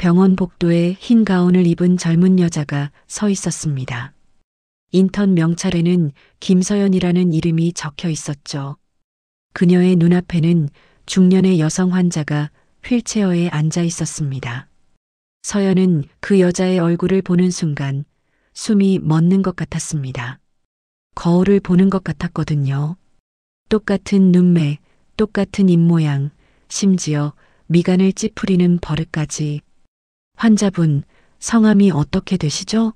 병원 복도에 흰 가운을 입은 젊은 여자가 서 있었습니다. 인턴 명찰에는 김서연이라는 이름이 적혀 있었죠. 그녀의 눈앞에는 중년의 여성 환자가 휠체어에 앉아 있었습니다. 서연은 그 여자의 얼굴을 보는 순간 숨이 멎는 것 같았습니다. 거울을 보는 것 같았거든요. 똑같은 눈매, 똑같은 입모양, 심지어 미간을 찌푸리는 버릇까지. 환자분, 성함이 어떻게 되시죠?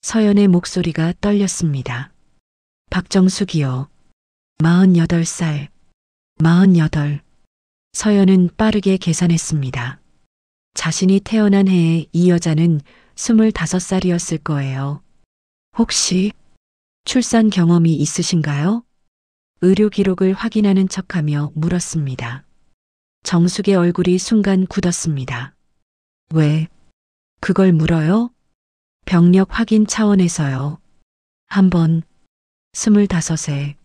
서연의 목소리가 떨렸습니다. 박정숙이요. 48살. 48. 서연은 빠르게 계산했습니다. 자신이 태어난 해에 이 여자는 25살이었을 거예요. 혹시 출산 경험이 있으신가요? 의료 기록을 확인하는 척하며 물었습니다. 정숙의 얼굴이 순간 굳었습니다. 왜? 그걸 물어요? 병력 확인 차원에서요. 한번 25세.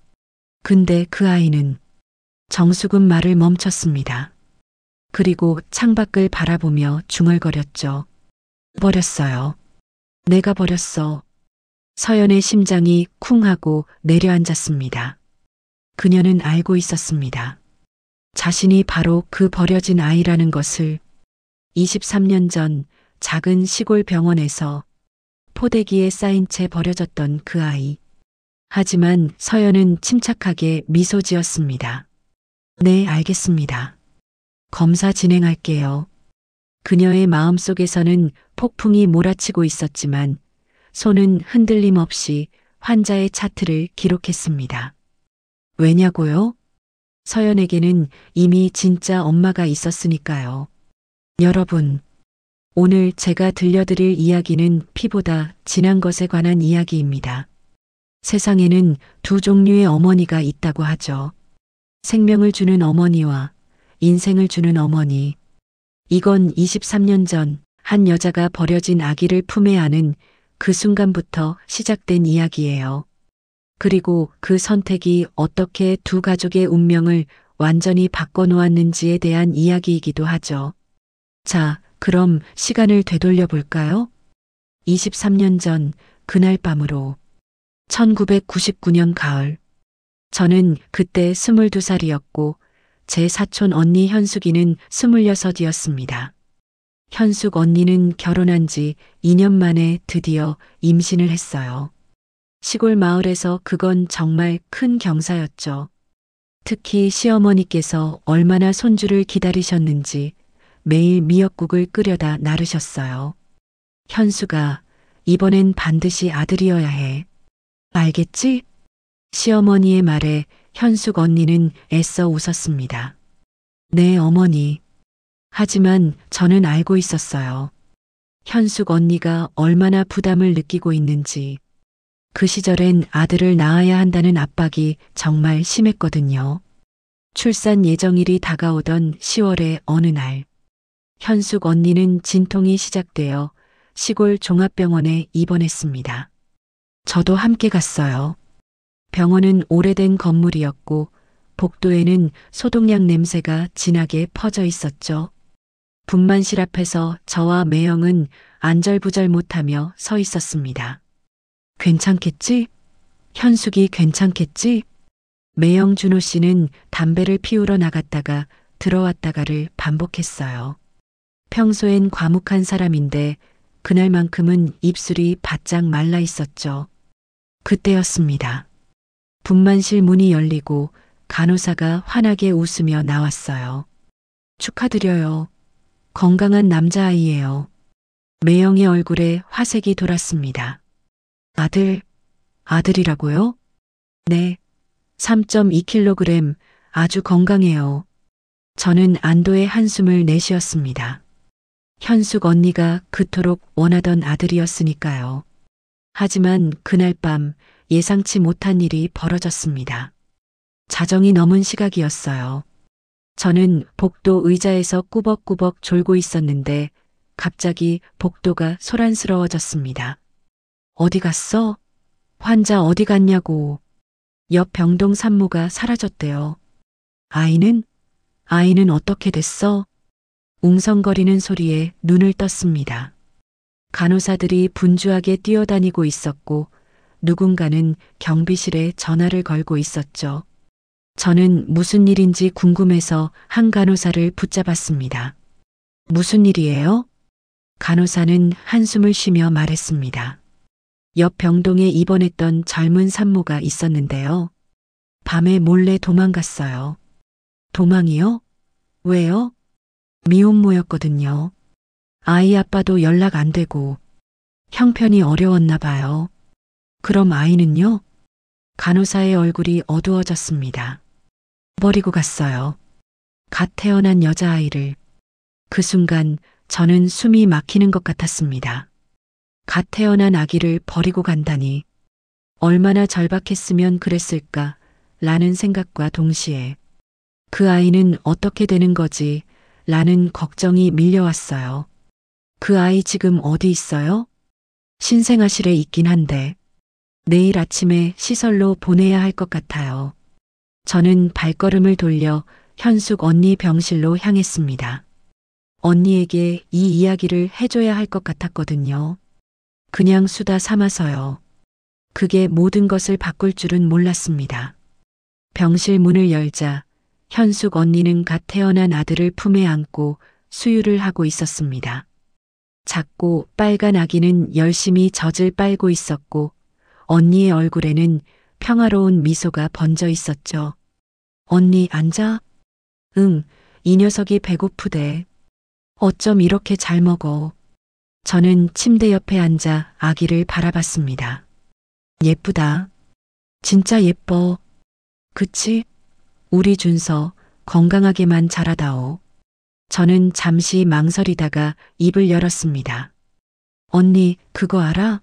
근데 그 아이는 정숙은 말을 멈췄습니다. 그리고 창밖을 바라보며 중얼거렸죠. 버렸어요. 내가 버렸어. 서연의 심장이 쿵 하고 내려앉았습니다. 그녀는 알고 있었습니다. 자신이 바로 그 버려진 아이라는 것을. 23년 전 작은 시골 병원에서 포대기에 쌓인 채 버려졌던 그 아이. 하지만 서연은 침착하게 미소 지었습니다. 네, 알겠습니다. 검사 진행할게요. 그녀의 마음속에서는 폭풍이 몰아치고 있었지만 손은 흔들림 없이 환자의 차트를 기록했습니다. 왜냐고요? 서연에게는 이미 진짜 엄마가 있었으니까요. 여러분, 오늘 제가 들려드릴 이야기는 피보다 진한 것에 관한 이야기입니다. 세상에는 두 종류의 어머니가 있다고 하죠. 생명을 주는 어머니와 인생을 주는 어머니. 이건 23년 전 한 여자가 버려진 아기를 품에 안은 그 순간부터 시작된 이야기예요. 그리고 그 선택이 어떻게 두 가족의 운명을 완전히 바꿔놓았는지에 대한 이야기이기도 하죠. 자, 그럼 시간을 되돌려 볼까요? 23년 전 그날 밤으로 1999년 가을. 저는 그때 22살이었고 제 사촌 언니 현숙이는 26이었습니다. 현숙 언니는 결혼한 지 2년 만에 드디어 임신을 했어요. 시골 마을에서 그건 정말 큰 경사였죠. 특히 시어머니께서 얼마나 손주를 기다리셨는지 매일 미역국을 끓여다 나르셨어요. 현수가 이번엔 반드시 아들이어야 해. 알겠지? 시어머니의 말에 현숙 언니는 애써 웃었습니다. 네, 어머니. 하지만 저는 알고 있었어요. 현숙 언니가 얼마나 부담을 느끼고 있는지. 그 시절엔 아들을 낳아야 한다는 압박이 정말 심했거든요. 출산 예정일이 다가오던 10월의 어느 날, 현숙 언니는 진통이 시작되어 시골 종합병원에 입원했습니다. 저도 함께 갔어요. 병원은 오래된 건물이었고 복도에는 소독약 냄새가 진하게 퍼져 있었죠. 분만실 앞에서 저와 매형은 안절부절 못하며 서 있었습니다. 괜찮겠지? 현숙이 괜찮겠지? 매형 준호 씨는 담배를 피우러 나갔다가 들어왔다가를 반복했어요. 평소엔 과묵한 사람인데 그날만큼은 입술이 바짝 말라 있었죠. 그때였습니다. 분만실 문이 열리고 간호사가 환하게 웃으며 나왔어요. 축하드려요. 건강한 남자아이예요. 매형의 얼굴에 화색이 돌았습니다. 아들이라고요? 네. 3.2kg 아주 건강해요. 저는 안도의 한숨을 내쉬었습니다. 현숙 언니가 그토록 원하던 아들이었으니까요. 하지만 그날 밤 예상치 못한 일이 벌어졌습니다. 자정이 넘은 시각이었어요. 저는 복도 의자에서 꾸벅꾸벅 졸고 있었는데 갑자기 복도가 소란스러워졌습니다. 어디 갔어? 환자 어디 갔냐고. 옆 병동 산모가 사라졌대요. 아이는 어떻게 됐어? 웅성거리는 소리에 눈을 떴습니다. 간호사들이 분주하게 뛰어다니고 있었고 누군가는 경비실에 전화를 걸고 있었죠. 저는 무슨 일인지 궁금해서 한 간호사를 붙잡았습니다. 무슨 일이에요? 간호사는 한숨을 쉬며 말했습니다. 옆 병동에 입원했던 젊은 산모가 있었는데요. 밤에 몰래 도망갔어요. 도망이요? 왜요? 미혼모였거든요. 아이 아빠도 연락 안 되고 형편이 어려웠나 봐요. 그럼 아이는요? 간호사의 얼굴이 어두워졌습니다. 버리고 갔어요. 갓 태어난 여자아이를. 그 순간 저는 숨이 막히는 것 같았습니다. 갓 태어난 아기를 버리고 간다니. 얼마나 절박했으면 그랬을까 라는 생각과 동시에 그 아이는 어떻게 되는 거지 라는 걱정이 밀려왔어요. 그 아이 지금 어디 있어요? 신생아실에 있긴 한데 내일 아침에 시설로 보내야 할 것 같아요. 저는 발걸음을 돌려 현숙 언니 병실로 향했습니다. 언니에게 이 이야기를 해줘야 할 것 같았거든요. 그냥 수다 삼아서요. 그게 모든 것을 바꿀 줄은 몰랐습니다. 병실 문을 열자 현숙 언니는 갓 태어난 아들을 품에 안고 수유를 하고 있었습니다. 작고 빨간 아기는 열심히 젖을 빨고 있었고 언니의 얼굴에는 평화로운 미소가 번져 있었죠. 언니 앉아? 응, 이 녀석이 배고프대. 어쩜 이렇게 잘 먹어. 저는 침대 옆에 앉아 아기를 바라봤습니다. 예쁘다. 진짜 예뻐. 그치? 우리 준서 건강하게만 자라다오. 저는 잠시 망설이다가 입을 열었습니다. 언니, 그거 알아?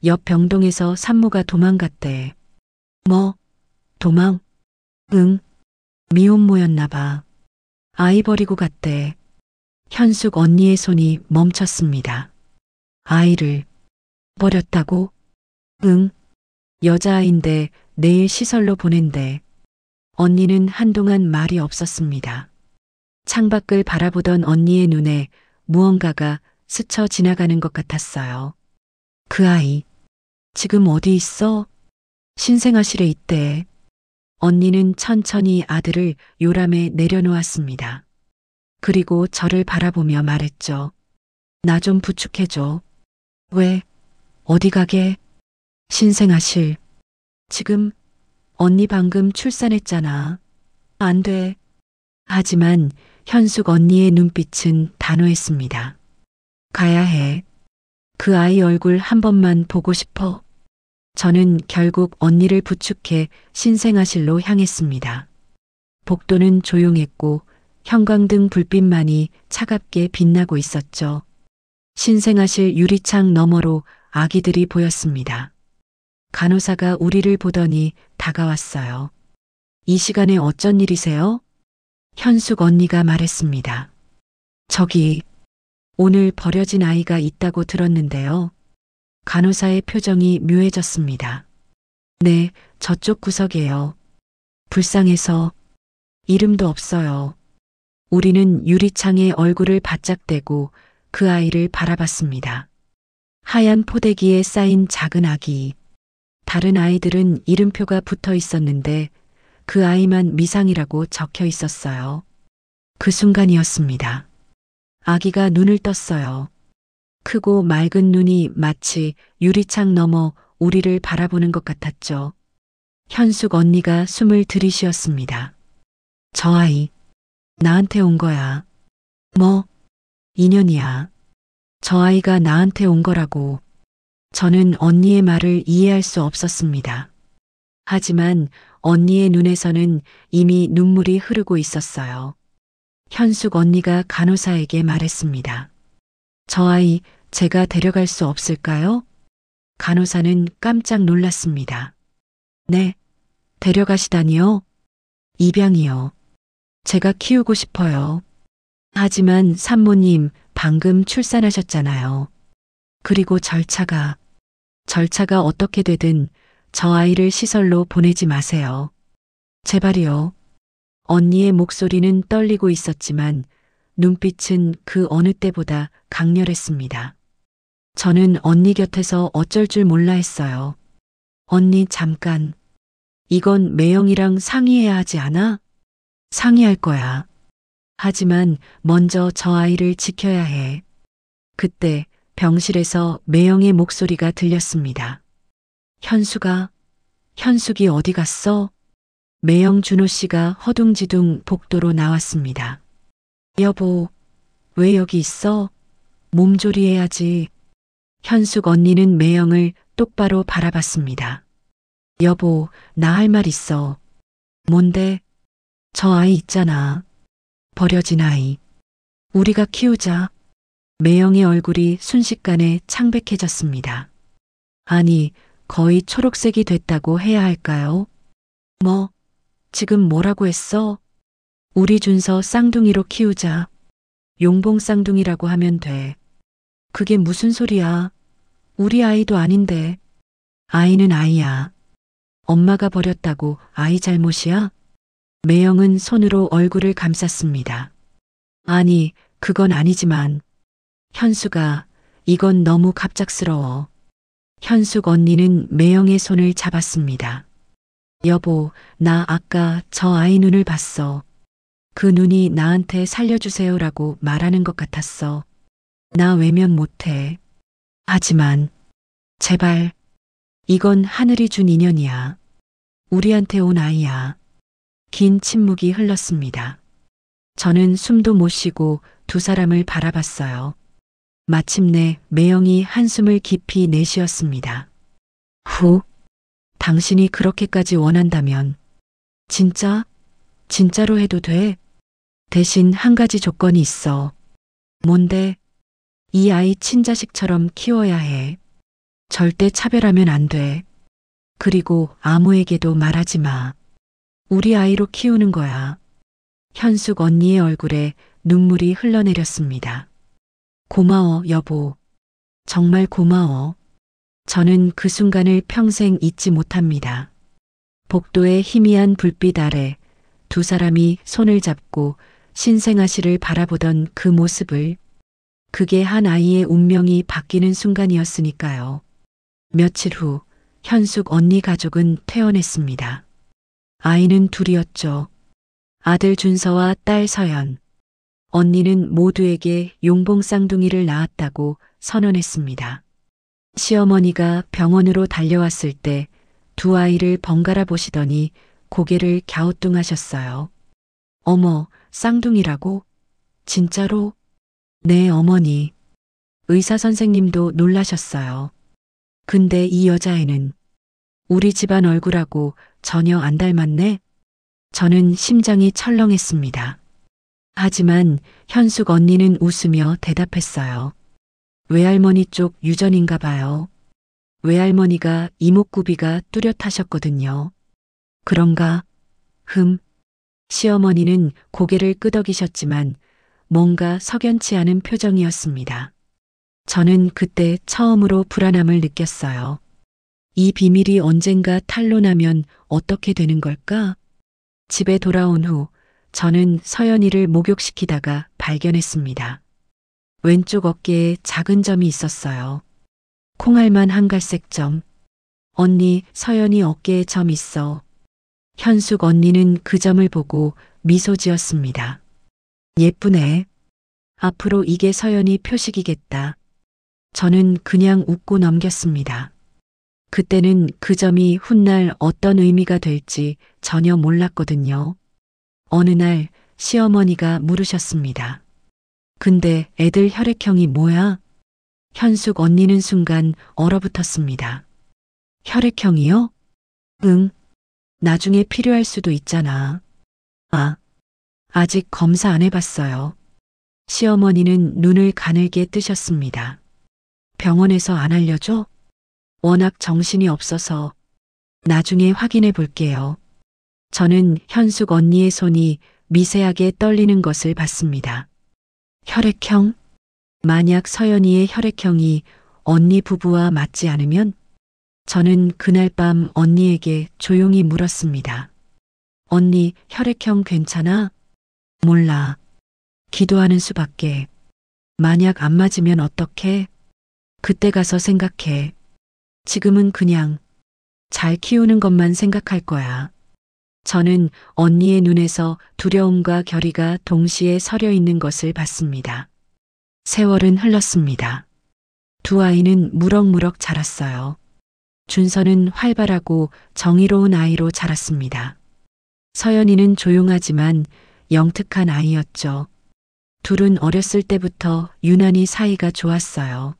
옆 병동에서 산모가 도망갔대. 뭐? 도망? 응. 미혼모였나 봐. 아이 버리고 갔대. 현숙 언니의 손이 멈췄습니다. 아이를 버렸다고? 응. 여자아인데 내일 시설로 보낸대. 언니는 한동안 말이 없었습니다. 창밖을 바라보던 언니의 눈에 무언가가 스쳐 지나가는 것 같았어요. 그 아이, 지금 어디 있어? 신생아실에 있대. 언니는 천천히 아들을 요람에 내려놓았습니다. 그리고 저를 바라보며 말했죠. 나 좀 부축해줘. 왜? 어디 가게? 신생아실. 지금 언니 방금 출산했잖아. 안 돼. 하지만 현숙 언니의 눈빛은 단호했습니다. 가야 해. 그 아이 얼굴 한 번만 보고 싶어. 저는 결국 언니를 부축해 신생아실로 향했습니다. 복도는 조용했고 형광등 불빛만이 차갑게 빛나고 있었죠. 신생아실 유리창 너머로 아기들이 보였습니다. 간호사가 우리를 보더니 다가왔어요. 이 시간에 어쩐 일이세요? 현숙 언니가 말했습니다. 저기, 오늘 버려진 아이가 있다고 들었는데요. 간호사의 표정이 묘해졌습니다. 네, 저쪽 구석에요. 불쌍해서 이름도 없어요. 우리는 유리창에 얼굴을 바짝 대고 그 아이를 바라봤습니다. 하얀 포대기에 쌓인 작은 아기. 다른 아이들은 이름표가 붙어 있었는데 그 아이만 미상이라고 적혀 있었어요. 그 순간이었습니다. 아기가 눈을 떴어요. 크고 맑은 눈이 마치 유리창 너머 우리를 바라보는 것 같았죠. 현숙 언니가 숨을 들이쉬었습니다. 저 아이, 나한테 온 거야. 뭐? 인연이야. 저 아이가 나한테 온 거라고. 저는 언니의 말을 이해할 수 없었습니다. 하지만 언니의 눈에서는 이미 눈물이 흐르고 있었어요. 현숙 언니가 간호사에게 말했습니다. 저 아이 제가 데려갈 수 없을까요? 간호사는 깜짝 놀랐습니다. 네, 데려가시다니요? 입양이요. 제가 키우고 싶어요. 하지만 산모님 방금 출산하셨잖아요. 그리고 절차가 어떻게 되든 저 아이를 시설로 보내지 마세요. 제발이요. 언니의 목소리는 떨리고 있었지만 눈빛은 그 어느 때보다 강렬했습니다. 저는 언니 곁에서 어쩔 줄 몰라 했어요. 언니 잠깐. 이건 매형이랑 상의해야 하지 않아? 상의할 거야. 하지만 먼저 저 아이를 지켜야 해. 그때 병실에서 매형의 목소리가 들렸습니다. 현숙이 어디 갔어? 매형 준호 씨가 허둥지둥 복도로 나왔습니다. 여보, 왜 여기 있어? 몸조리해야지. 현숙 언니는 매형을 똑바로 바라봤습니다. 여보, 나 할 말 있어. 뭔데? 저 아이 있잖아. 버려진 아이. 우리가 키우자. 매형의 얼굴이 순식간에 창백해졌습니다. 아니, 거의 초록색이 됐다고 해야 할까요? 뭐, 지금 뭐라고 했어? 우리 준서 쌍둥이로 키우자. 용봉 쌍둥이라고 하면 돼. 그게 무슨 소리야? 우리 아이도 아닌데. 아이는 아이야. 엄마가 버렸다고 아이 잘못이야? 매형은 손으로 얼굴을 감쌌습니다. 아니, 그건 아니지만. 현수가, 이건 너무 갑작스러워. 현숙 언니는 매형의 손을 잡았습니다. 여보, 나 아까 저 아이 눈을 봤어. 그 눈이 나한테 살려주세요라고 말하는 것 같았어. 나 외면 못해. 하지만, 제발, 이건 하늘이 준 인연이야. 우리한테 온 아이야. 긴 침묵이 흘렀습니다. 저는 숨도 못 쉬고 두 사람을 바라봤어요. 마침내 매형이 한숨을 깊이 내쉬었습니다. 후, 당신이 그렇게까지 원한다면 진짜로 해도 돼. 대신 한 가지 조건이 있어. 뭔데? 이 아이 친자식처럼 키워야 해. 절대 차별하면 안 돼. 그리고 아무에게도 말하지 마. 우리 아이로 키우는 거야. 현숙 언니의 얼굴에 눈물이 흘러내렸습니다. 고마워, 여보. 정말 고마워. 저는 그 순간을 평생 잊지 못합니다. 복도의 희미한 불빛 아래 두 사람이 손을 잡고 신생아실을 바라보던 그 모습을, 그게 한 아이의 운명이 바뀌는 순간이었으니까요. 며칠 후 현숙 언니 가족은 퇴원했습니다. 아이는 둘이었죠. 아들 준서와 딸 서연. 언니는 모두에게 용봉 쌍둥이를 낳았다고 선언했습니다. 시어머니가 병원으로 달려왔을 때 두 아이를 번갈아 보시더니 고개를 갸우뚱하셨어요. 어머, 쌍둥이라고? 진짜로? 네, 어머니. 의사 선생님도 놀라셨어요. 근데 이 여자애는 우리 집안 얼굴하고 전혀 안 닮았네? 저는 심장이 철렁했습니다. 하지만 현숙 언니는 웃으며 대답했어요. 외할머니 쪽 유전인가 봐요. 외할머니가 이목구비가 뚜렷하셨거든요. 그런가? 시어머니는 고개를 끄덕이셨지만 뭔가 석연치 않은 표정이었습니다. 저는 그때 처음으로 불안함을 느꼈어요. 이 비밀이 언젠가 탄로나면 어떻게 되는 걸까? 집에 돌아온 후 저는 서연이를 목욕시키다가 발견했습니다. 왼쪽 어깨에 작은 점이 있었어요. 콩알만 한 갈색 점. 언니, 서연이 어깨에 점 있어. 현숙 언니는 그 점을 보고 미소 지었습니다. 예쁘네. 앞으로 이게 서연이 표식이겠다. 저는 그냥 웃고 넘겼습니다. 그때는 그 점이 훗날 어떤 의미가 될지 전혀 몰랐거든요. 어느 날 시어머니가 물으셨습니다. 근데 애들 혈액형이 뭐야? 현숙 언니는 순간 얼어붙었습니다. 혈액형이요? 응. 나중에 필요할 수도 있잖아. 아직 검사 안 해봤어요. 시어머니는 눈을 가늘게 뜨셨습니다. 병원에서 안 알려줘? 워낙 정신이 없어서. 나중에 확인해 볼게요. 저는 현숙 언니의 손이 미세하게 떨리는 것을 봤습니다. 혈액형? 만약 서연이의 혈액형이 언니 부부와 맞지 않으면? 저는 그날 밤 언니에게 조용히 물었습니다. 언니 혈액형 괜찮아? 몰라. 기도하는 수밖에. 만약 안 맞으면 어떡해? 그때 가서 생각해. 지금은 그냥 잘 키우는 것만 생각할 거야. 저는 언니의 눈에서 두려움과 결의가 동시에 서려 있는 것을 봤습니다. 세월은 흘렀습니다. 두 아이는 무럭무럭 자랐어요. 준서는 활발하고 정의로운 아이로 자랐습니다. 서연이는 조용하지만 영특한 아이였죠. 둘은 어렸을 때부터 유난히 사이가 좋았어요.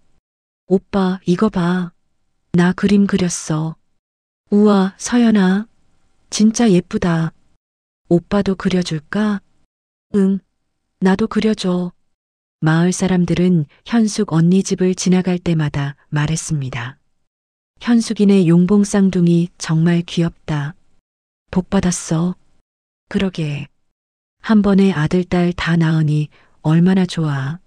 오빠, 이거 봐. 나 그림 그렸어. 우와, 서연아. 진짜 예쁘다. 오빠도 그려줄까? 응, 나도 그려줘. 마을 사람들은 현숙 언니 집을 지나갈 때마다 말했습니다. 현숙이네 용봉 쌍둥이 정말 귀엽다. 복 받았어. 그러게. 한 번에 아들, 딸 다 낳으니 얼마나 좋아.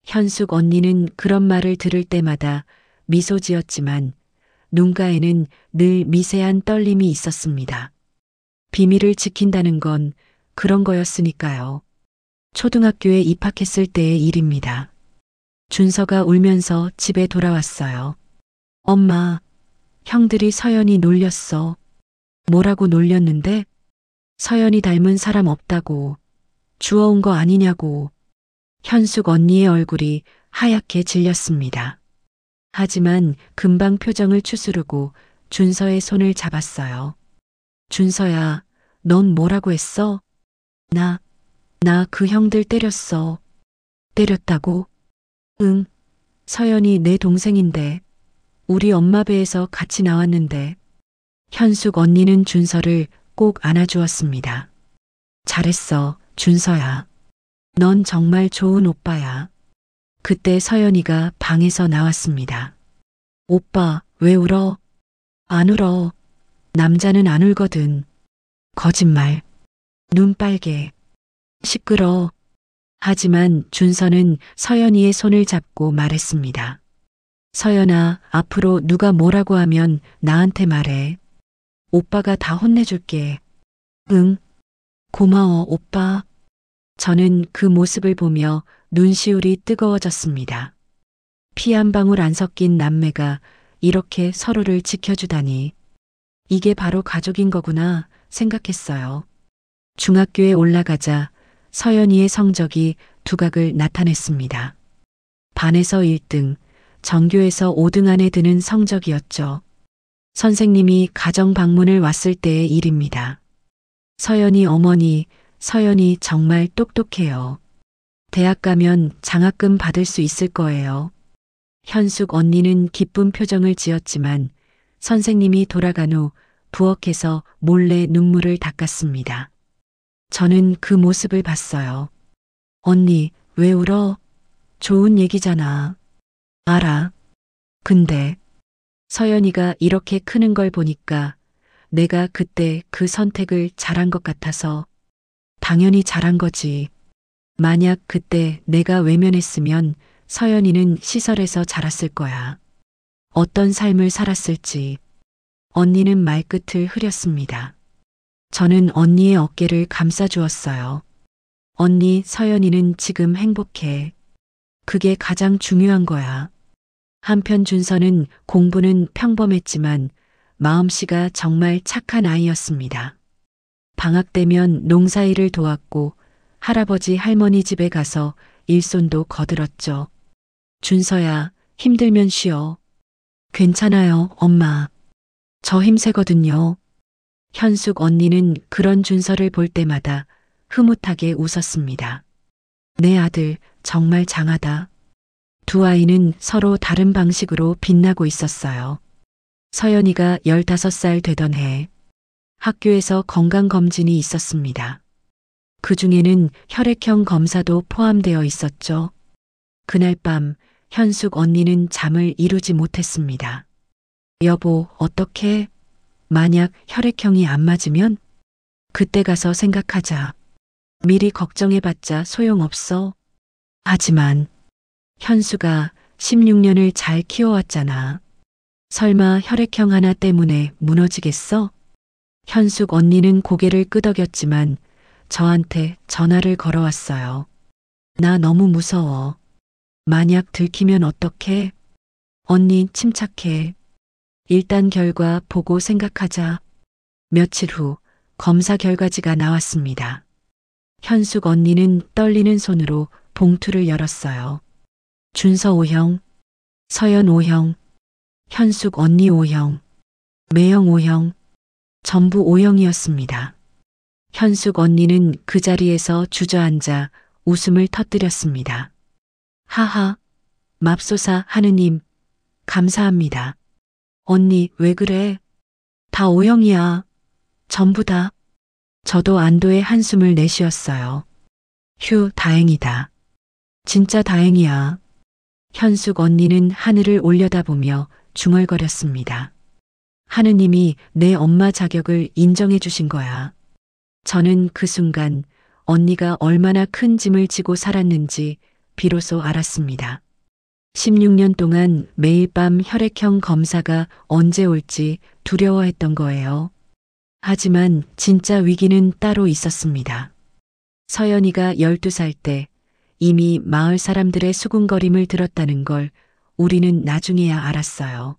현숙 언니는 그런 말을 들을 때마다 미소 지었지만 눈가에는 늘 미세한 떨림이 있었습니다. 비밀을 지킨다는 건 그런 거였으니까요. 초등학교에 입학했을 때의 일입니다. 준서가 울면서 집에 돌아왔어요. 엄마, 형들이 서연이 놀렸어. 뭐라고 놀렸는데? 서연이 닮은 사람 없다고. 주워온 거 아니냐고. 현숙 언니의 얼굴이 하얗게 질렸습니다. 하지만 금방 표정을 추스르고 준서의 손을 잡았어요. 준서야, 넌 뭐라고 했어? 나 그 형들 때렸어. 때렸다고? 응. 서연이 내 동생인데. 우리 엄마 배에서 같이 나왔는데. 현숙 언니는 준서를 꼭 안아주었습니다. 잘했어, 준서야. 넌 정말 좋은 오빠야. 그때 서연이가 방에서 나왔습니다. 오빠, 왜 울어? 안 울어. 남자는 안 울거든. 거짓말. 눈 빨개. 시끄러. 하지만 준서는 서연이의 손을 잡고 말했습니다. 서연아, 앞으로 누가 뭐라고 하면 나한테 말해. 오빠가 다 혼내줄게. 응. 고마워, 오빠. 저는 그 모습을 보며 눈시울이 뜨거워졌습니다. 피 한 방울 안 섞인 남매가 이렇게 서로를 지켜주다니. 이게 바로 가족인 거구나 생각했어요. 중학교에 올라가자 서연이의 성적이 두각을 나타냈습니다. 반에서 1등, 전교에서 5등 안에 드는 성적이었죠. 선생님이 가정 방문을 왔을 때의 일입니다. 서연이 어머니, 서연이 정말 똑똑해요. 대학 가면 장학금 받을 수 있을 거예요. 현숙 언니는 기쁜 표정을 지었지만 선생님이 돌아간 후 부엌에서 몰래 눈물을 닦았습니다. 저는 그 모습을 봤어요. 언니, 왜 울어? 좋은 얘기잖아. 알아. 근데 서연이가 이렇게 크는 걸 보니까 내가 그때 그 선택을 잘한 것 같아서. 당연히 잘한 거지. 만약 그때 내가 외면했으면 서연이는 시설에서 자랐을 거야. 어떤 삶을 살았을지. 언니는 말끝을 흐렸습니다. 저는 언니의 어깨를 감싸주었어요. 언니, 서연이는 지금 행복해. 그게 가장 중요한 거야. 한편 준서는 공부는 평범했지만 마음씨가 정말 착한 아이였습니다. 방학 되면 농사일을 도왔고 할아버지 할머니 집에 가서 일손도 거들었죠. 준서야, 힘들면 쉬어. 괜찮아요, 엄마. 저 힘세거든요. 현숙 언니는 그런 준서를 볼 때마다 흐뭇하게 웃었습니다. 내 아들 정말 장하다. 두 아이는 서로 다른 방식으로 빛나고 있었어요. 서연이가 15살 되던 해 학교에서 건강검진이 있었습니다. 그 중에는 혈액형 검사도 포함되어 있었죠. 그날 밤 현숙 언니는 잠을 이루지 못했습니다. 여보, 어떡해? 만약 혈액형이 안 맞으면? 그때 가서 생각하자. 미리 걱정해봤자 소용없어. 하지만 현수가 16년을 잘 키워왔잖아. 설마 혈액형 하나 때문에 무너지겠어? 현숙 언니는 고개를 끄덕였지만 저한테 전화를 걸어왔어요. 나 너무 무서워. 만약 들키면 어떡해? 언니 침착해. 일단 결과 보고 생각하자. 며칠 후 검사 결과지가 나왔습니다. 현숙 언니는 떨리는 손으로 봉투를 열었어요. 준서 O형, 서연 O형, 현숙 언니 O형, 매형 O형, 전부 O형이었습니다. 현숙 언니는 그 자리에서 주저앉아 웃음을 터뜨렸습니다. 하하, 맙소사 하느님, 감사합니다. 언니, 왜 그래? 다 O형이야. 전부 다. 저도 안도의 한숨을 내쉬었어요. 휴, 다행이다. 진짜 다행이야. 현숙 언니는 하늘을 올려다보며 중얼거렸습니다. 하느님이 내 엄마 자격을 인정해 주신 거야. 저는 그 순간 언니가 얼마나 큰 짐을 지고 살았는지 비로소 알았습니다. 16년 동안 매일 밤 혈액형 검사가 언제 올지 두려워했던 거예요. 하지만 진짜 위기는 따로 있었습니다. 서연이가 12살 때 이미 마을 사람들의 수군거림을 들었다는 걸 우리는 나중에야 알았어요.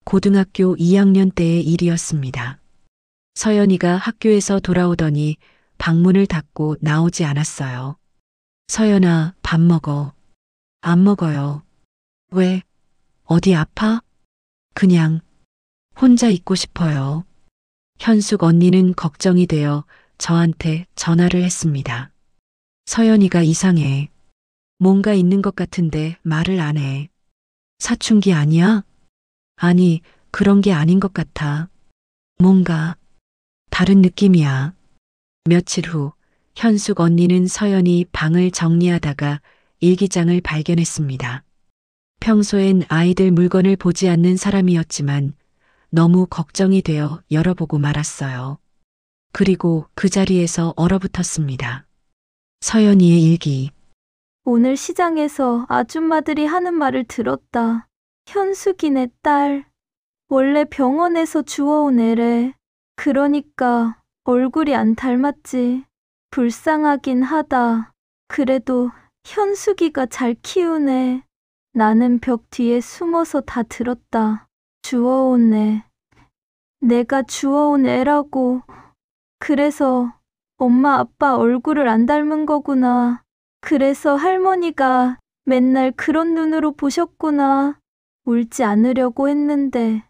고등학교 2학년 때의 일이었습니다. 서연이가 학교에서 돌아오더니 방문을 닫고 나오지 않았어요. 서연아, 밥 먹어. 안 먹어요. 왜? 어디 아파? 그냥 혼자 있고 싶어요. 현숙 언니는 걱정이 되어 저한테 전화를 했습니다. 서연이가 이상해. 뭔가 있는 것 같은데 말을 안 해. 사춘기 아니야? 아니, 그런 게 아닌 것 같아. 뭔가 다른 느낌이야. 며칠 후 현숙 언니는 서연이 방을 정리하다가 일기장을 발견했습니다. 평소엔 아이들 물건을 보지 않는 사람이었지만 너무 걱정이 되어 열어보고 말았어요. 그리고 그 자리에서 얼어붙었습니다. 서연이의 일기. 오늘 시장에서 아줌마들이 하는 말을 들었다. 현숙이 내 딸. 원래 병원에서 주워온 애래. 그러니까 얼굴이 안 닮았지. 불쌍하긴 하다. 그래도 현숙이가 잘 키우네. 나는 벽 뒤에 숨어서 다 들었다. 주워온 애. 내가 주워온 애라고. 그래서 엄마 아빠 얼굴을 안 닮은 거구나. 그래서 할머니가 맨날 그런 눈으로 보셨구나. 울지 않으려고 했는데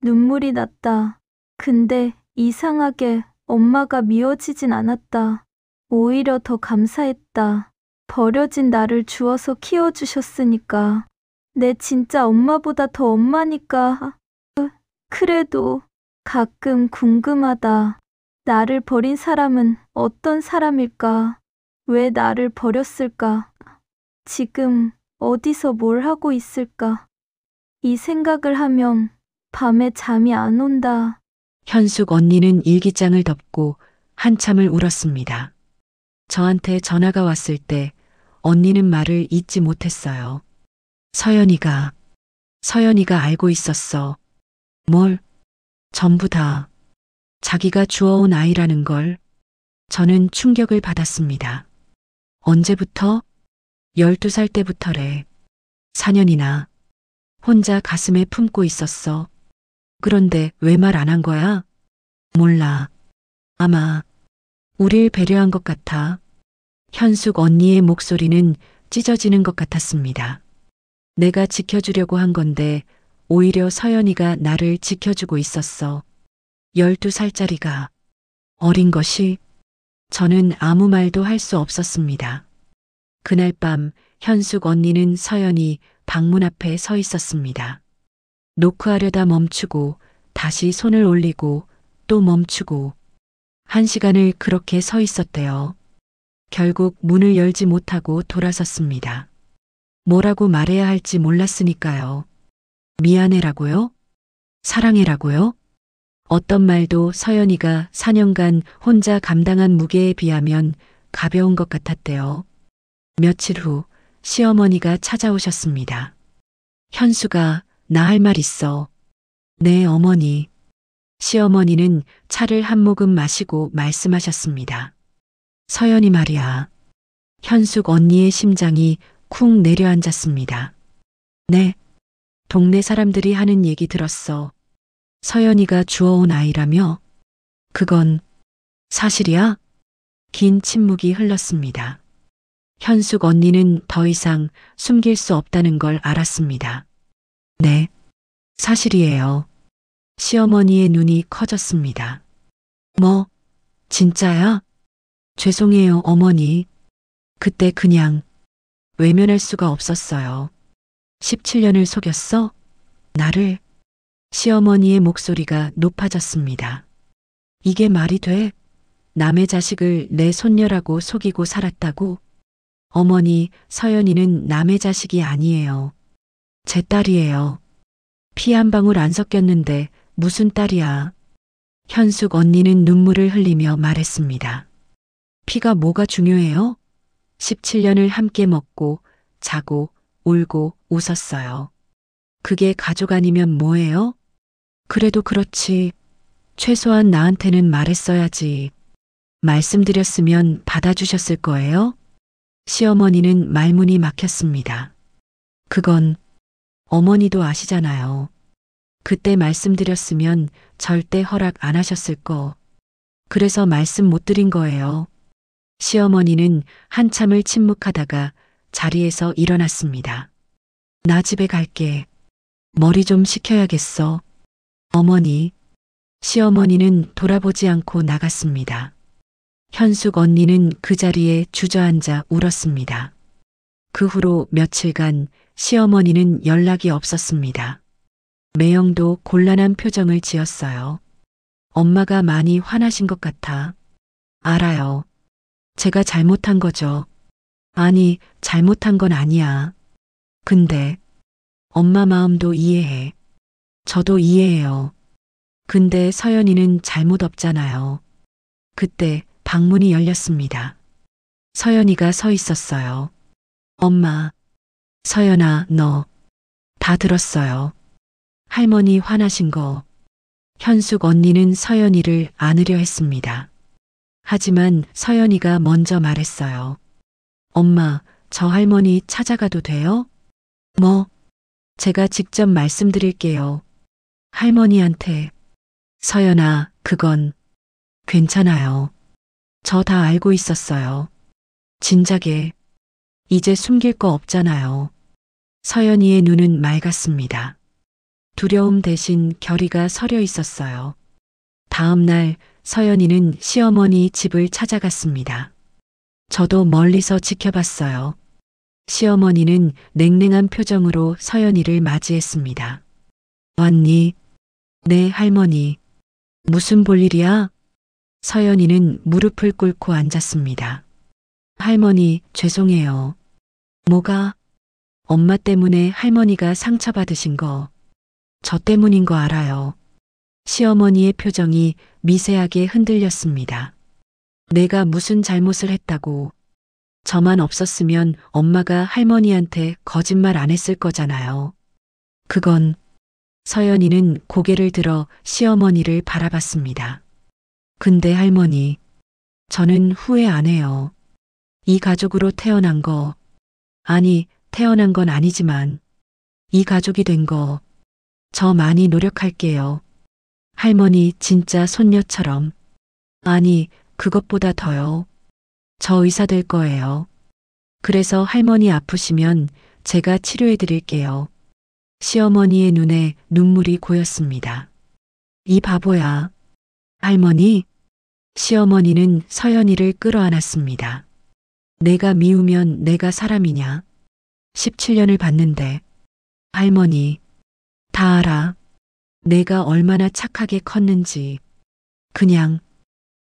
눈물이 났다. 근데 이상하게 엄마가 미워지진 않았다. 오히려 더 감사했다. 버려진 나를 주워서 키워주셨으니까. 내 진짜 엄마보다 더 엄마니까. 그래도 가끔 궁금하다. 나를 버린 사람은 어떤 사람일까? 왜 나를 버렸을까? 지금 어디서 뭘 하고 있을까? 이 생각을 하면 밤에 잠이 안 온다. 현숙 언니는 일기장을 덮고 한참을 울었습니다. 저한테 전화가 왔을 때 언니는 말을 잇지 못했어요. 서연이가 알고 있었어. 뭘? 전부 다. 자기가 주워온 아이라는 걸. 저는 충격을 받았습니다. 언제부터? 12살 때부터래. 4년이나. 혼자 가슴에 품고 있었어. 그런데 왜 말 안 한 거야? 몰라. 아마 우릴 배려한 것 같아. 현숙 언니의 목소리는 찢어지는 것 같았습니다. 내가 지켜주려고 한 건데 오히려 서연이가 나를 지켜주고 있었어. 12살짜리가 어린 것이. 저는 아무 말도 할 수 없었습니다. 그날 밤 현숙 언니는 서연이 방문 앞에 서 있었습니다. 노크하려다 멈추고 다시 손을 올리고 또 멈추고 1시간을 그렇게 서 있었대요. 결국 문을 열지 못하고 돌아섰습니다. 뭐라고 말해야 할지 몰랐으니까요. 미안해라고요? 사랑해라고요? 어떤 말도 서연이가 4년간 혼자 감당한 무게에 비하면 가벼운 것 같았대요. 며칠 후 시어머니가 찾아오셨습니다. 현수가 나 할 말 있어. 네, 어머니. 시어머니는 차를 한 모금 마시고 말씀하셨습니다. 서연이 말이야. 현숙 언니의 심장이 쿵 내려앉았습니다. 네, 동네 사람들이 하는 얘기 들었어. 서연이가 주워온 아이라며? 그건 사실이야? 긴 침묵이 흘렀습니다. 현숙 언니는 더 이상 숨길 수 없다는 걸 알았습니다. 네, 사실이에요. 시어머니의 눈이 커졌습니다. 뭐, 진짜야? 죄송해요, 어머니. 그때 그냥 외면할 수가 없었어요. 17년을 속였어? 나를? 시어머니의 목소리가 높아졌습니다. 이게 말이 돼? 남의 자식을 내 손녀라고 속이고 살았다고? 어머니, 서연이는 남의 자식이 아니에요. 제 딸이에요. 피 한 방울 안 섞였는데 무슨 딸이야? 현숙 언니는 눈물을 흘리며 말했습니다. 피가 뭐가 중요해요? 17년을 함께 먹고 자고 울고 웃었어요. 그게 가족 아니면 뭐예요? 그래도 그렇지. 최소한 나한테는 말했어야지. 말씀드렸으면 받아주셨을 거예요? 시어머니는 말문이 막혔습니다. 그건 어머니도 아시잖아요. 그때 말씀드렸으면 절대 허락 안 하셨을 거. 그래서 말씀 못 드린 거예요. 시어머니는 한참을 침묵하다가 자리에서 일어났습니다. 나 집에 갈게. 머리 좀 식혀야겠어. 어머니. 시어머니는 돌아보지 않고 나갔습니다. 현숙 언니는 그 자리에 주저앉아 울었습니다. 그 후로 며칠간 시어머니는 연락이 없었습니다. 매형도 곤란한 표정을 지었어요. 엄마가 많이 화나신 것 같아. 알아요. 제가 잘못한 거죠. 아니, 잘못한 건 아니야. 근데 엄마 마음도 이해해. 저도 이해해요. 근데 서연이는 잘못 없잖아요. 그때 방문이 열렸습니다. 서연이가 서 있었어요. 엄마, 서연아, 너 다 들었어요. 할머니 화나신 거. 현숙 언니는 서연이를 안으려 했습니다. 하지만 서연이가 먼저 말했어요. 엄마, 저 할머니 찾아가도 돼요? 뭐? 제가 직접 말씀드릴게요. 할머니한테. 서연아, 그건 괜찮아요. 저 다 알고 있었어요. 진작에. 이제 숨길 거 없잖아요. 서연이의 눈은 맑았습니다. 두려움 대신 결의가 서려 있었어요. 다음 날 서연이는 시어머니 집을 찾아갔습니다. 저도 멀리서 지켜봤어요. 시어머니는 냉랭한 표정으로 서연이를 맞이했습니다. 왔니? 네, 할머니. 무슨 볼일이야? 서연이는 무릎을 꿇고 앉았습니다. 할머니, 죄송해요. 뭐가? 엄마 때문에 할머니가 상처받으신 거. 저 때문인 거 알아요. 시어머니의 표정이 미세하게 흔들렸습니다. 내가 무슨 잘못을 했다고. 저만 없었으면 엄마가 할머니한테 거짓말 안 했을 거잖아요. 그건. 서연이는 고개를 들어 시어머니를 바라봤습니다. 근데 할머니, 저는 후회 안 해요. 이 가족으로 태어난 거, 아니, 태어난 건 아니지만, 이 가족이 된 거, 저 많이 노력할게요. 할머니 진짜 손녀처럼. 아니, 그것보다 더요. 저 의사 될 거예요. 그래서 할머니 아프시면 제가 치료해 드릴게요. 시어머니의 눈에 눈물이 고였습니다. 이 바보야. 할머니? 시어머니는 서연이를 끌어안았습니다. 내가 미우면 내가 사람이냐? 17년을 봤는데. 할머니, 다 알아. 내가 얼마나 착하게 컸는지. 그냥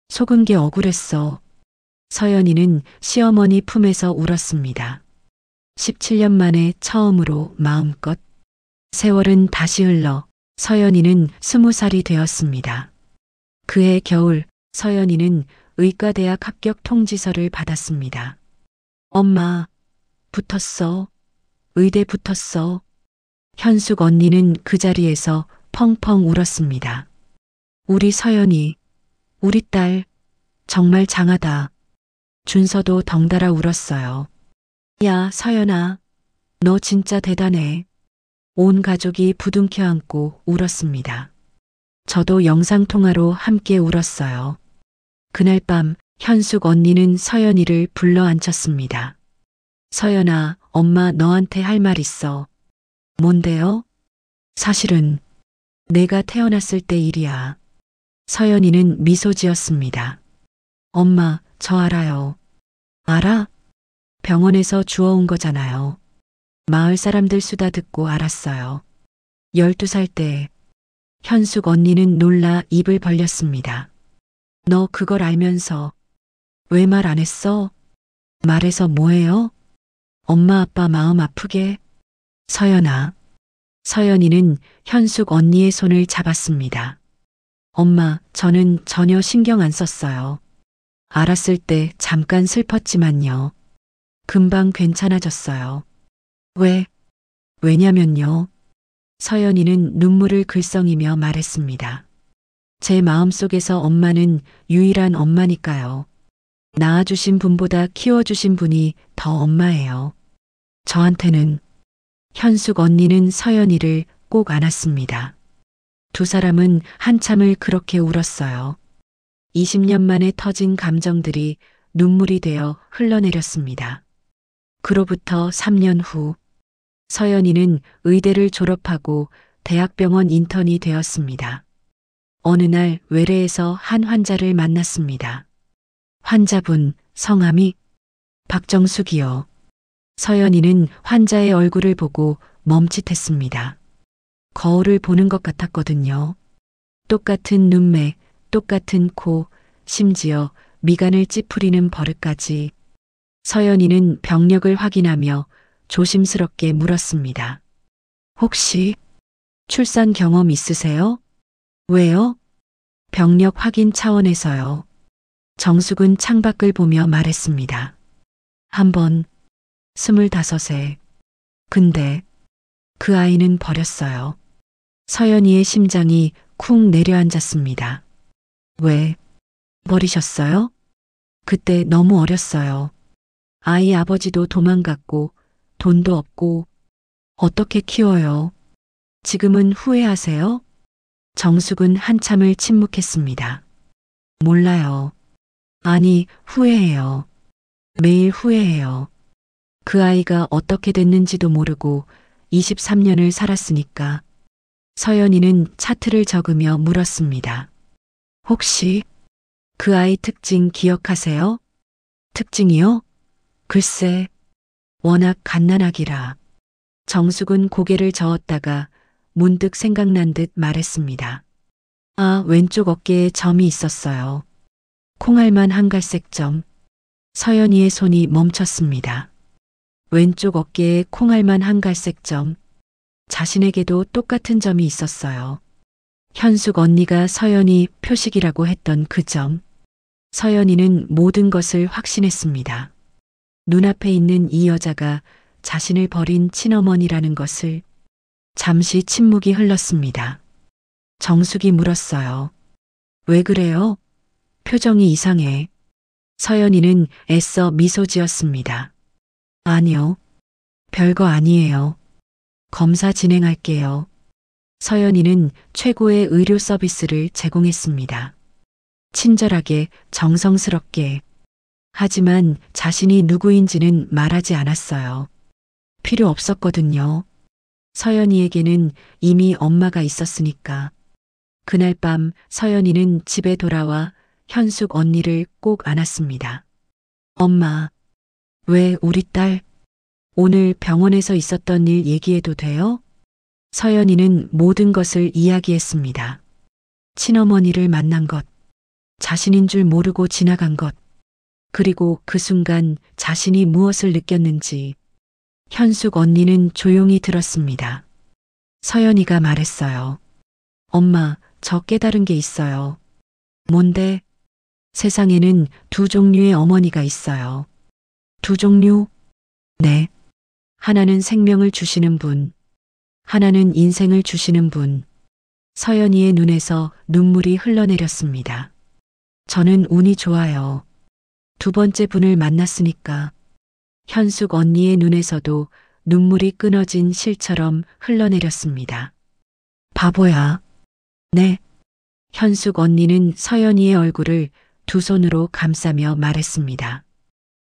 속은 게 억울했어. 서연이는 시어머니 품에서 울었습니다. 17년 만에 처음으로 마음껏. 세월은 다시 흘러 서연이는 20살이 되었습니다. 그해 겨울 서연이는 의과대학 합격 통지서를 받았습니다. 엄마, 붙었어. 의대 붙었어. 현숙 언니는 그 자리에서 펑펑 울었습니다. 우리 서연이, 우리 딸, 정말 장하다. 준서도 덩달아 울었어요. 야, 서연아. 너 진짜 대단해. 온 가족이 부둥켜 안고 울었습니다. 저도 영상통화로 함께 울었어요. 그날 밤 현숙 언니는 서연이를 불러 앉혔습니다. 서연아, 엄마 너한테 할 말 있어. 뭔데요? 사실은 내가 태어났을 때 일이야. 서연이는 미소 지었습니다. 엄마, 저 알아요. 알아? 병원에서 주워온 거잖아요. 마을 사람들 수다 듣고 알았어요. 12살 때 현숙 언니는 놀라 입을 벌렸습니다. 너 그걸 알면서 왜 말 안 했어? 말해서 뭐해요? 엄마 아빠 마음 아프게. 서연아. 서연이는 현숙 언니의 손을 잡았습니다. 엄마, 저는 전혀 신경 안 썼어요. 알았을 때 잠깐 슬펐지만요. 금방 괜찮아졌어요. 왜냐면요. 서연이는 눈물을 글썽이며 말했습니다. 제 마음속에서 엄마는 유일한 엄마니까요. 낳아주신 분보다 키워주신 분이 더 엄마예요. 저한테는. 현숙 언니는 서연이를 꼭 안았습니다. 두 사람은 한참을 그렇게 울었어요. 20년 만에 터진 감정들이 눈물이 되어 흘러내렸습니다. 그로부터 3년 후 서연이는 의대를 졸업하고 대학병원 인턴이 되었습니다. 어느 날 외래에서 한 환자를 만났습니다. 환자분 성함이 박정숙이요. 서연이는 환자의 얼굴을 보고 멈칫했습니다. 거울을 보는 것 같았거든요. 똑같은 눈매, 똑같은 코, 심지어 미간을 찌푸리는 버릇까지. 서연이는 병력을 확인하며 조심스럽게 물었습니다. 혹시 출산 경험 있으세요? 왜요? 병력 확인 차원에서요. 정숙은 창밖을 보며 말했습니다. 한번 25세. 근데 그 아이는 버렸어요. 서연이의 심장이 쿵 내려앉았습니다. 왜 버리셨어요? 그때 너무 어렸어요. 아이 아버지도 도망갔고 돈도 없고 어떻게 키워요? 지금은 후회하세요? 정숙은 한참을 침묵했습니다. 몰라요. 아니, 후회해요. 매일 후회해요. 그 아이가 어떻게 됐는지도 모르고 23년을 살았으니까. 서연이는 차트를 적으며 물었습니다. 혹시 그 아이 특징 기억하세요? 특징이요? 글쎄, 워낙 갓난아기라. 정숙은 고개를 저었다가 문득 생각난 듯 말했습니다. 아, 왼쪽 어깨에 점이 있었어요. 콩알만 한 갈색 점. 서연이의 손이 멈췄습니다. 왼쪽 어깨에 콩알만 한 갈색 점. 자신에게도 똑같은 점이 있었어요. 현숙 언니가 서연이 표식이라고 했던 그 점. 서연이는 모든 것을 확신했습니다. 눈앞에 있는 이 여자가 자신을 버린 친어머니라는 것을. 잠시 침묵이 흘렀습니다. 정숙이 물었어요. 왜 그래요? 표정이 이상해. 서연이는 애써 미소 지었습니다. 아니요. 별거 아니에요. 검사 진행할게요. 서연이는 최고의 의료 서비스를 제공했습니다. 친절하게, 정성스럽게. 하지만 자신이 누구인지는 말하지 않았어요. 필요 없었거든요. 서연이에게는 이미 엄마가 있었으니까. 그날 밤 서연이는 집에 돌아와 현숙 언니를 꼭 안았습니다. 엄마, 왜 우리 딸 오늘 병원에서 있었던 일 얘기해도 돼요? 서연이는 모든 것을 이야기했습니다. 친어머니를 만난 것, 자신인 줄 모르고 지나간 것, 그리고 그 순간 자신이 무엇을 느꼈는지. 현숙 언니는 조용히 들었습니다. 서연이가 말했어요. 엄마, 저 깨달은 게 있어요. 뭔데? 세상에는 두 종류의 어머니가 있어요. 두 종류? 네. 하나는 생명을 주시는 분. 하나는 인생을 주시는 분. 서연이의 눈에서 눈물이 흘러내렸습니다. 저는 운이 좋아요. 두 번째 분을 만났으니까. 현숙 언니의 눈에서도 눈물이 끊어진 실처럼 흘러내렸습니다. 바보야. 네. 현숙 언니는 서연이의 얼굴을 두 손으로 감싸며 말했습니다.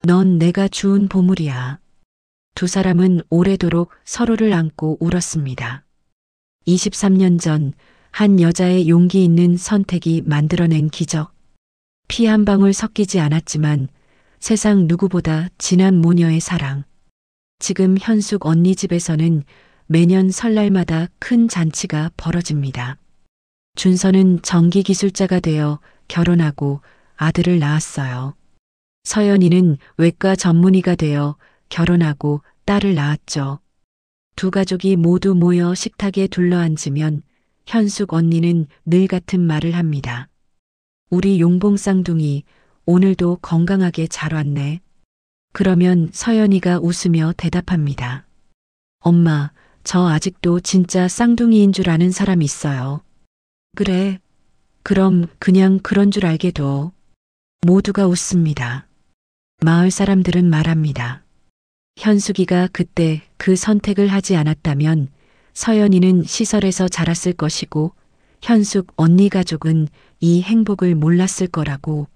넌 내가 주운 보물이야. 두 사람은 오래도록 서로를 안고 울었습니다. 23년 전 한 여자의 용기 있는 선택이 만들어낸 기적. 피 한 방울 섞이지 않았지만 세상 누구보다 진한 모녀의 사랑. 지금 현숙 언니 집에서는 매년 설날마다 큰 잔치가 벌어집니다. 준서는 전기기술자가 되어 결혼하고 아들을 낳았어요. 서연이는 외과 전문의가 되어 결혼하고 딸을 낳았죠. 두 가족이 모두 모여 식탁에 둘러앉으면 현숙 언니는 늘 같은 말을 합니다. 우리 용봉 쌍둥이 오늘도 건강하게 잘 왔네. 그러면 서연이가 웃으며 대답합니다. 엄마, 저 아직도 진짜 쌍둥이인 줄 아는 사람 있어요. 그래. 그럼 그냥 그런 줄 알게 둬. 모두가 웃습니다. 마을 사람들은 말합니다. 현숙이가 그때 그 선택을 하지 않았다면 서연이는 시설에서 자랐을 것이고 현숙 언니 가족은 이 행복을 몰랐을 거라고.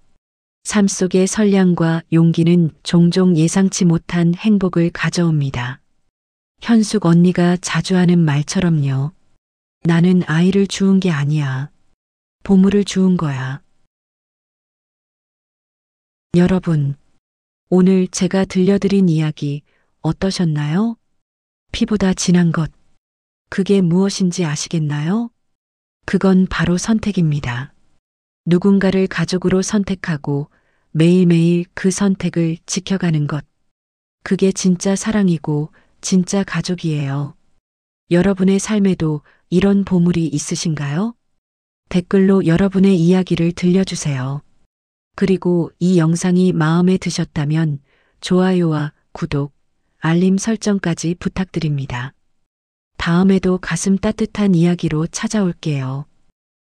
삶 속의 선량과 용기는 종종 예상치 못한 행복을 가져옵니다. 현숙 언니가 자주 하는 말처럼요. 나는 아이를 주운 게 아니야. 보물을 주운 거야. 여러분, 오늘 제가 들려드린 이야기 어떠셨나요? 피보다 진한 것. 그게 무엇인지 아시겠나요? 그건 바로 선택입니다. 누군가를 가족으로 선택하고 매일매일 그 선택을 지켜가는 것. 그게 진짜 사랑이고 진짜 가족이에요. 여러분의 삶에도 이런 보물이 있으신가요? 댓글로 여러분의 이야기를 들려주세요. 그리고 이 영상이 마음에 드셨다면 좋아요와 구독, 알림 설정까지 부탁드립니다. 다음에도 가슴 따뜻한 이야기로 찾아올게요.